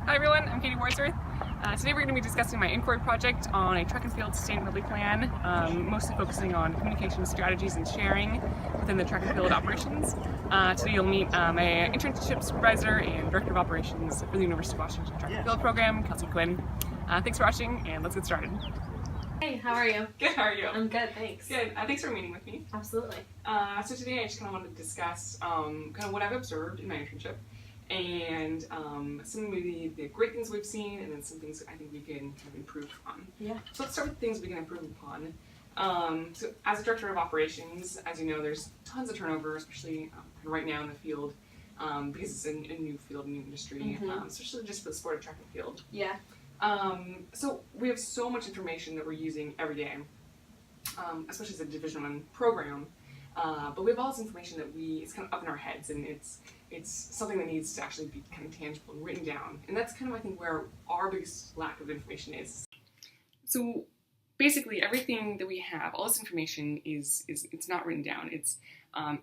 Hi everyone, I'm KatieWardsworth. Today we're going to be discussing my inquiry project on a track and field sustainability plan, mostly focusing on communication strategies and sharing within the track and field operations. Today you'll meet my internship supervisor and director of operations for the University of Washington track and field program, Kelsey Quinn. Thanks for watching, and let's get started. Hey, how are you? Good, how are you? I'm good, thanks. Good. Thanks for meeting with me. Absolutely. So today I just kind of wanted to discuss kind of what I've observed in my internship and some of the great things we've seen and then some things I think we can kind of improve upon. Yeah. So let's start with things we can improve upon. So as a director of operations, as you know, there's tons of turnover, especially right now in the field because it's a new field, new industry, especially just for the sport of track and field. Yeah. So we have so much information that we're using every day, especially as a Division I program. But we have all this information that it's kind of up in our heads, and it's something that needs to actually be kind of tangible and written down. And that's kind of, I think, where our biggest lack of information is. So basically, everything that we have, all this information it's not written down. It's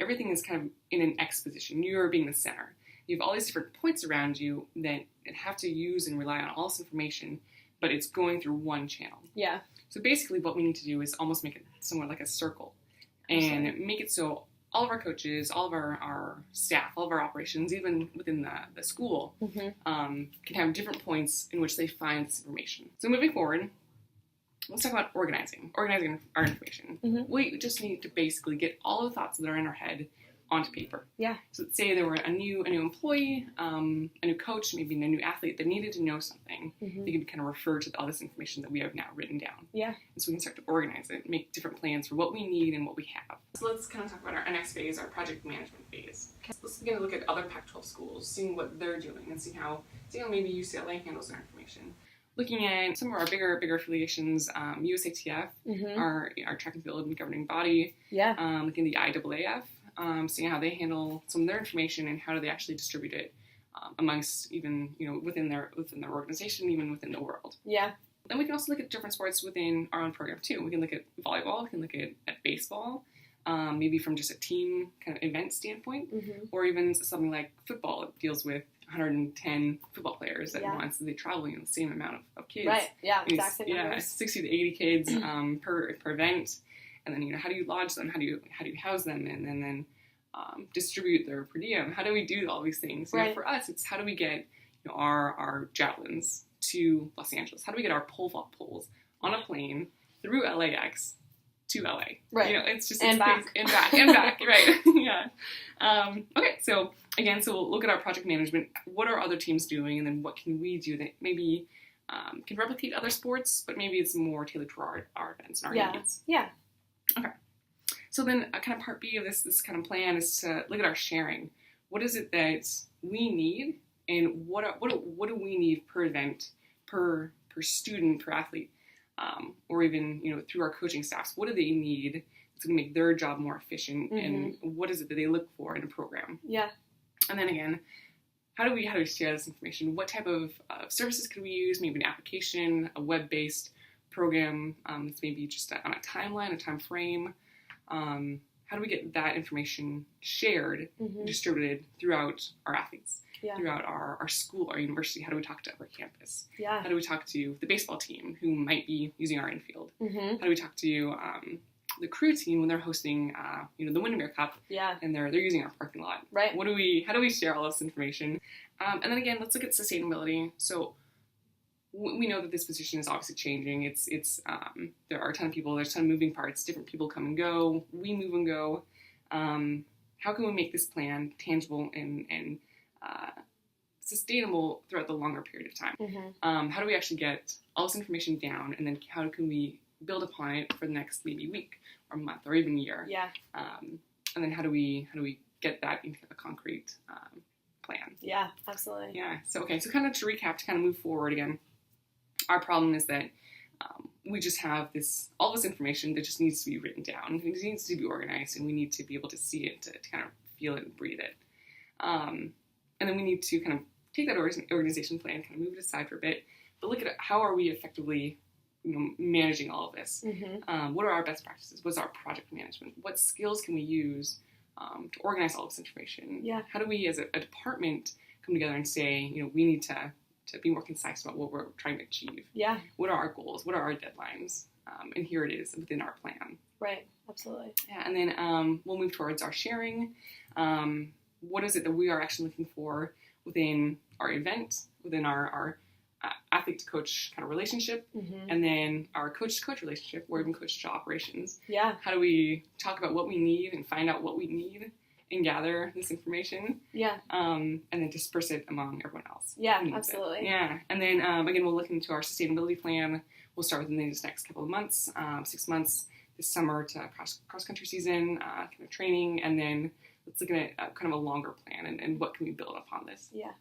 everything is kind of in an X position. You're being the center. You have all these different points around you that have to use and rely on all this information, but it's going through one channel. Yeah. So basically what we need to do is almost make it somewhat like a circle and make it so all of our coaches, all of our staff, all of our operations, even within the school, can have different points in which they find this information. So moving forward, let's talk about organizing our information. We just need to basically get all the thoughts that are in our head onto paper. Yeah. So let's say there were a new employee, a new coach, maybe a new athlete that needed to know something. They can kind of refer to all this information that we have now written down. Yeah. And so we can start to organize it, make different plans for what we need and what we have. So let's kind of talk about our next phase, our project management phase. Let's begin to look at other Pac-12 schools, seeing what they're doing, and see how maybe UCLA handles their information. Looking at some of our bigger affiliations, USATF, our track and field governing body. Yeah. Looking at the IAAF. Seeing how they handle some of their information and how do they actually distribute it amongst even within their organization, even within the world. Yeah. Then we can also look at different sports within our own program too. We can look at volleyball, we can look at baseball, maybe from just a team kind of event standpoint, or even something like football. It deals with 110 football players at once. They traveling in the same amount of kids. Right. Yeah. Exact same numbers. numbers. 60 to 80 kids per event. And then, how do you lodge them? How do you house them? And then distribute their per diem? How do we do all these things? For us, it's how do we get our javelins to Los Angeles? How do we get our pole vault poles on a plane through LAX to LA? Right. It's just and back. And back. Right. Yeah. Okay. So again, we'll look at our project management. What are other teams doing, and then what can we do that maybe can replicate other sports, but maybe it's more tailored to our events and our needs. Yeah. Okay, so then kind of part B of this kind of plan is to look at our sharing. What is it that we need, and what do we need per event, per student, per athlete, or even through our coaching staffs? What do they need to make their job more efficient, and what is it that they look for in a program? Yeah. And then again, how do we share this information? What type of services could we use? Maybe an application, a web-based program, it's maybe just on a timeline, a time frame. How do we get that information shared, distributed throughout our athletes, throughout our school, our university? How do we talk to our campus? Yeah. How do we talk to the baseball team who might be using our infield? How do we talk to the crew team when they're hosting, the Windermere Cup? Yeah. And they're using our parking lot. Right. How do we share all this information? And then again, let's look at sustainability. So we know that this position is obviously changing. It's there are a ton of people. There's a ton of moving parts. Different people come and go. We move and go. How can we make this plan tangible and sustainable throughout the longer period of time? How do we actually get all this information down, and then how can we build upon it for the next maybe week or month or even year? Yeah. And then how do we get that into a concrete plan? Yeah, absolutely. Yeah. So kind of to recap, to kind of move forward again. Our problem is that we just have all this information that just needs to be written down. It needs to be organized, and we need to be able to see it, to kind of feel it and breathe it. And then we need to kind of take that organization plan, kind of move it aside for a bit, but look at how are we effectively managing all of this. What are our best practices? What's our project management? What skills can we use to organize all this information? Yeah. How do we, as a department, come together and say, we need to to be more concise about what we're trying to achieve. Yeah. What are our goals? What are our deadlines? And here it is within our plan. Right. Absolutely. Yeah, and then we'll move towards our sharing. What is it that we are actually looking for within our event, within our athlete-to-coach kind of relationship, and then our coach-to-coach relationship, or even coach-to operations. Yeah. How do we talk about what we need and find out what we need and gather this information? Yeah. And then disperse it among everyone else. Yeah, absolutely. Yeah, and then again, we'll look into our sustainability plan. We'll start within these next couple of months, 6 months this summer to cross-country season, kind of training, and then let's look at kind of a longer plan and what can we build upon this. Yeah.